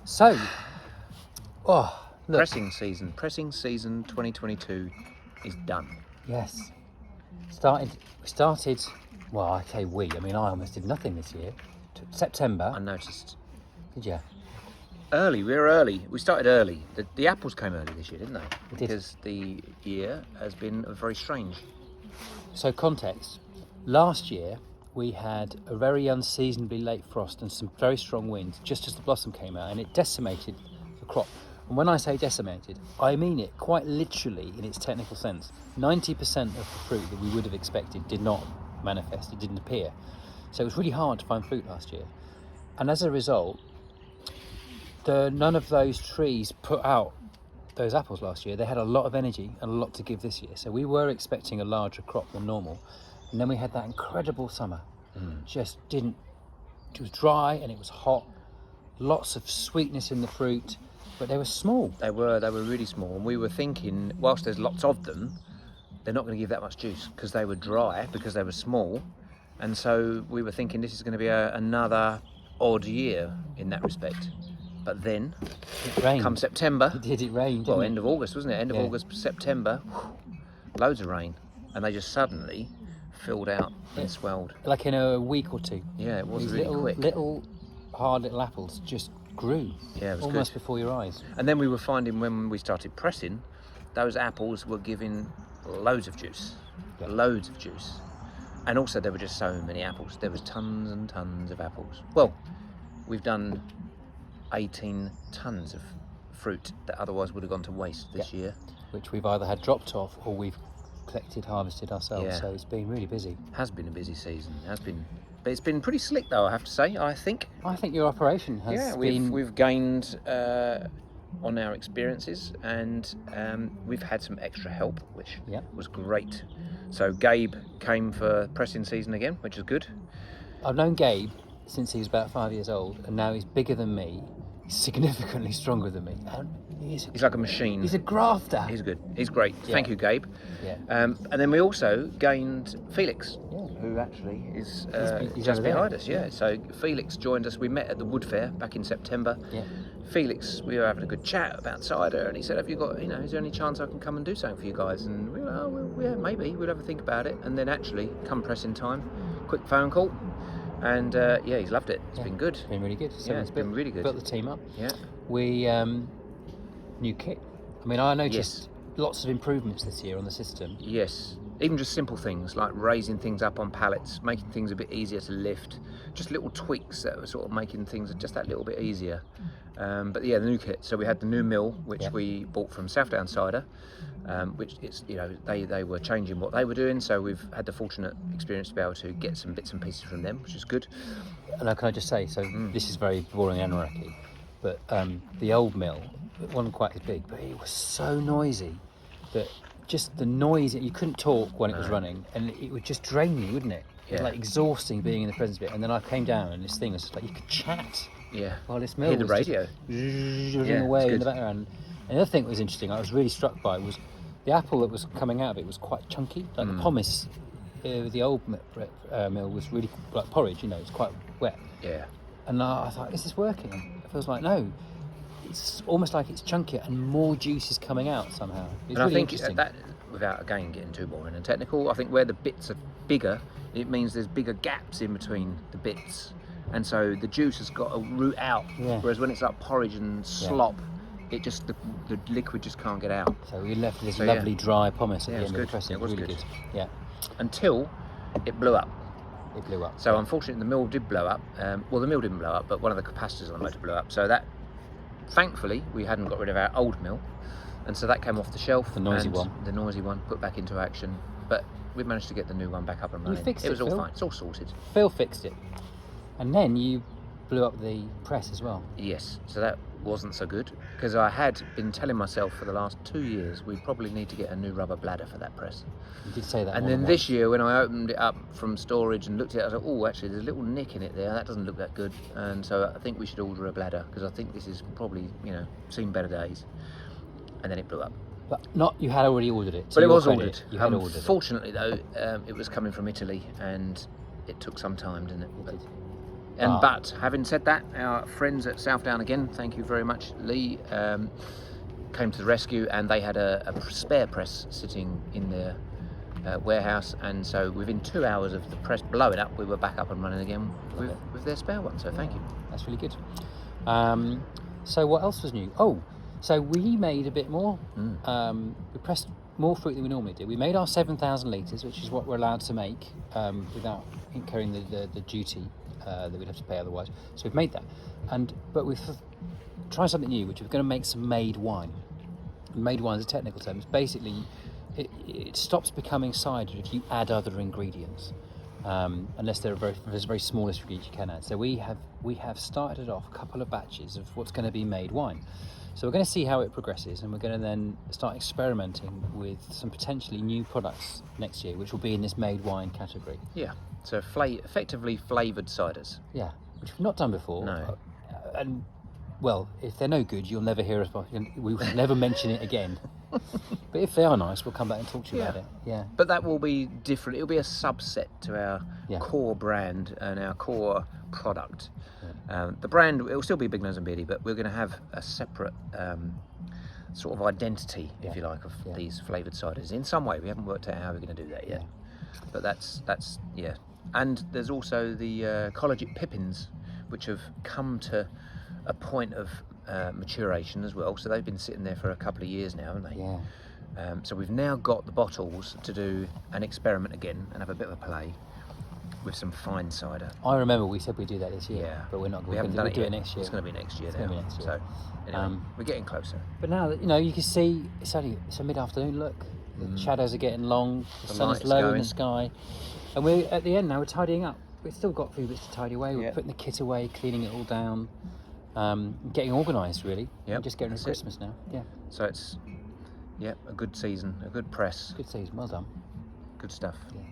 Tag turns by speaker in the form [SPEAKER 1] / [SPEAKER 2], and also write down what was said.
[SPEAKER 1] So, look.
[SPEAKER 2] Pressing season 2022 is done.
[SPEAKER 1] Yes. We started, well, I say we. I mean, I almost did nothing this year. September.
[SPEAKER 2] I noticed.
[SPEAKER 1] Did you?
[SPEAKER 2] We were early. We started early. The apples came early this year, didn't they?
[SPEAKER 1] It did.
[SPEAKER 2] Because the year has been very strange.
[SPEAKER 1] So, context. Last year, we had a very unseasonably late frost and some very strong winds just as the blossom came out, and it decimated the crop. And when I say decimated, I mean it quite literally in its technical sense. 90% of the fruit that we would have expected did not manifest, it didn't appear. So it was really hard to find fruit last year. And as a result, none of those trees put out those apples last year. They had a lot of energy and a lot to give this year. So we were expecting a larger crop than normal. And then we had that incredible summer. It was dry and it was hot. Lots of sweetness in the fruit. But they were small.
[SPEAKER 2] They were really small, and we were thinking, whilst there's lots of them, they're not going to give that much juice because they were dry, because they were small, and so we were thinking this is going to be another odd year in that respect. But then,
[SPEAKER 1] it rained.
[SPEAKER 2] Come September,
[SPEAKER 1] It rained.
[SPEAKER 2] Well, end of August, wasn't it? End of August, September, loads of rain, and they just suddenly filled out and swelled.
[SPEAKER 1] Like in a week or two.
[SPEAKER 2] Yeah, it was
[SPEAKER 1] These
[SPEAKER 2] really quick.
[SPEAKER 1] Little hard little apples just grew.
[SPEAKER 2] Yeah, it was
[SPEAKER 1] almost
[SPEAKER 2] good.
[SPEAKER 1] Before your eyes.
[SPEAKER 2] And then we were finding when we started pressing, those apples were giving loads of juice. Loads of juice. And also there were just so many apples. There was tons and tons of apples. Well, we've done 18 tons of fruit that otherwise would have gone to waste this year.
[SPEAKER 1] Which we've either had dropped off or we've collected, harvested ourselves.
[SPEAKER 2] Yeah.
[SPEAKER 1] So it's been really busy.
[SPEAKER 2] Has been a busy season. But it's been pretty slick though, I have to say, I think.
[SPEAKER 1] I think your operation has been...
[SPEAKER 2] We've gained on our experiences, and we've had some extra help, which was great. So Gabe came for pressing season again, which is good.
[SPEAKER 1] I've known Gabe since he was about 5 years old, and now he's bigger than me. He's significantly stronger than me.
[SPEAKER 2] He's like a machine.
[SPEAKER 1] He's a grafter.
[SPEAKER 2] He's good. He's great.
[SPEAKER 1] Yeah.
[SPEAKER 2] Thank you, Gabe.
[SPEAKER 1] Yeah.
[SPEAKER 2] And then we also gained Felix, who actually is
[SPEAKER 1] he's
[SPEAKER 2] just behind
[SPEAKER 1] there.
[SPEAKER 2] us. Yeah. So Felix joined us. We met at the Wood Fair back in September.
[SPEAKER 1] Yeah.
[SPEAKER 2] Felix, we were having a good chat about cider, and he said, "Have you got? Is there any chance I can come and do something for you guys?" And we were, well, maybe. We'll have a think about it. And then actually, come pressing time, quick phone call. And he's loved it. It's been good.
[SPEAKER 1] It's been really good. So
[SPEAKER 2] it's been really good.
[SPEAKER 1] Built the team up.
[SPEAKER 2] Yeah.
[SPEAKER 1] We new kit. I mean, I noticed lots of improvements this year on the system.
[SPEAKER 2] Yes. Even just simple things like raising things up on pallets, making things a bit easier to lift. Just little tweaks that were sort of making things just that little bit easier. But the new kit. So we had the new mill, which we bought from Southdown Cider, which is, they were changing what they were doing. So we've had the fortunate experience to be able to get some bits and pieces from them, which is good.
[SPEAKER 1] And can I just say, so this is very boring anarchy, but the old mill, it wasn't quite as big, but it was so noisy that just the noise, you couldn't talk when it was running, and it would just drain you, wouldn't it? It was like exhausting being in the presence of it. And then I came down and this thing was just like, you could chat.
[SPEAKER 2] Yeah.
[SPEAKER 1] While this mill
[SPEAKER 2] Hear the
[SPEAKER 1] was
[SPEAKER 2] radio.
[SPEAKER 1] Just away in the background. And the other thing that was interesting, I was really struck by, was the apple that was coming out of it was quite chunky. Like the pomace, the old mill was really like porridge, it's quite wet.
[SPEAKER 2] Yeah.
[SPEAKER 1] And I thought, is this working? It feels like, no. It's almost like it's chunkier and more juice is coming out somehow. It's
[SPEAKER 2] and
[SPEAKER 1] really
[SPEAKER 2] I think
[SPEAKER 1] interesting.
[SPEAKER 2] that, without again getting too boring and technical, I think where the bits are bigger, it means there's bigger gaps in between the bits, and so the juice has got to root out. Whereas when it's like porridge and slop, it just the liquid just can't get out.
[SPEAKER 1] So we left this lovely dry pomace at the end of the pressing.
[SPEAKER 2] It was
[SPEAKER 1] really good. Yeah.
[SPEAKER 2] Until it blew up.
[SPEAKER 1] It blew up.
[SPEAKER 2] So unfortunately, the mill did blow up. Well, the mill didn't blow up, but one of the capacitors on the motor blew up. So that, thankfully, we hadn't got rid of our old mill, and so that came off the shelf.
[SPEAKER 1] The noisy one,
[SPEAKER 2] put back into action. But we managed to get the new one back up and running.
[SPEAKER 1] You fixed
[SPEAKER 2] it was
[SPEAKER 1] it,
[SPEAKER 2] all
[SPEAKER 1] Phil?
[SPEAKER 2] fine. It's all sorted.
[SPEAKER 1] Phil fixed it, and then you blew up the press as well.
[SPEAKER 2] Yes. So that wasn't so good, because I had been telling myself for the last 2 years we probably need to get a new rubber bladder for that press.
[SPEAKER 1] You did say that.
[SPEAKER 2] And then this year, when I opened it up from storage and looked at it, I was like, oh, actually, there's a little nick in it there. That doesn't look that good. And so I think we should order a bladder, because I think this is probably, seen better days. And then it blew up.
[SPEAKER 1] But you had already ordered it.
[SPEAKER 2] But it was ordered.
[SPEAKER 1] You had ordered it.
[SPEAKER 2] Fortunately, though, it was coming from Italy, and it took some time, didn't it?
[SPEAKER 1] It did.
[SPEAKER 2] But having said that, our friends at Southdown again, thank you very much, Lee, came to the rescue, and they had a spare press sitting in their warehouse, and so within 2 hours of the press blowing up, we were back up and running again with their spare one. So thank you.
[SPEAKER 1] That's really good. So what else was new? Oh, so we made a bit more. We pressed more fruit than we normally do. We made our 7,000 litres, which is what we're allowed to make without incurring the duty that we'd have to pay otherwise. So we've made that, but we've tried something new, which we're going to make some made wine. And made wine is a technical term. It's basically it stops becoming cider if you add other ingredients, unless there's a very smallest ingredient you can add. So we have started off a couple of batches of what's going to be made wine. So we're going to see how it progresses, and we're going to then start experimenting with some potentially new products next year, which will be in this made wine category.
[SPEAKER 2] Yeah, so effectively flavoured ciders.
[SPEAKER 1] Yeah, which we've not done before.
[SPEAKER 2] No.
[SPEAKER 1] And, well, if they're no good, you'll never hear us, we will never mention it again. But if they are nice, we'll come back and talk to you about it. Yeah.
[SPEAKER 2] But that will be different. It'll be a subset to our core brand and our core product. The brand, it will still be Bignose and Beardy, but we're going to have a separate sort of identity, if you like, of these flavoured ciders in some way. We haven't worked out how we're going to do that yet. But that's And there's also the Collegiate Pippins, which have come to a point of maturation as well. So they've been sitting there for a couple of years now, haven't they?
[SPEAKER 1] Yeah.
[SPEAKER 2] So we've now got the bottles to do an experiment again and have a bit of a play with some fine cider.
[SPEAKER 1] I remember we said we'd do that this year,
[SPEAKER 2] but
[SPEAKER 1] we're not.
[SPEAKER 2] We haven't done it
[SPEAKER 1] do
[SPEAKER 2] yet.
[SPEAKER 1] it next year.
[SPEAKER 2] It's going to be next year
[SPEAKER 1] It's
[SPEAKER 2] now.
[SPEAKER 1] gonna be next year.
[SPEAKER 2] So anyway, we're getting closer.
[SPEAKER 1] But now that you can see, it's a mid-afternoon. Look, the shadows are getting long. The sun is low in the sky, and we're at the end now. We're tidying up. We've still got a few bits to tidy away. We're putting the kit away, cleaning it all down, getting organised really.
[SPEAKER 2] Yeah,
[SPEAKER 1] just getting to Christmas now. Yeah.
[SPEAKER 2] So it's a good season, a good press.
[SPEAKER 1] Good season. Well done.
[SPEAKER 2] Good stuff.
[SPEAKER 1] Yeah.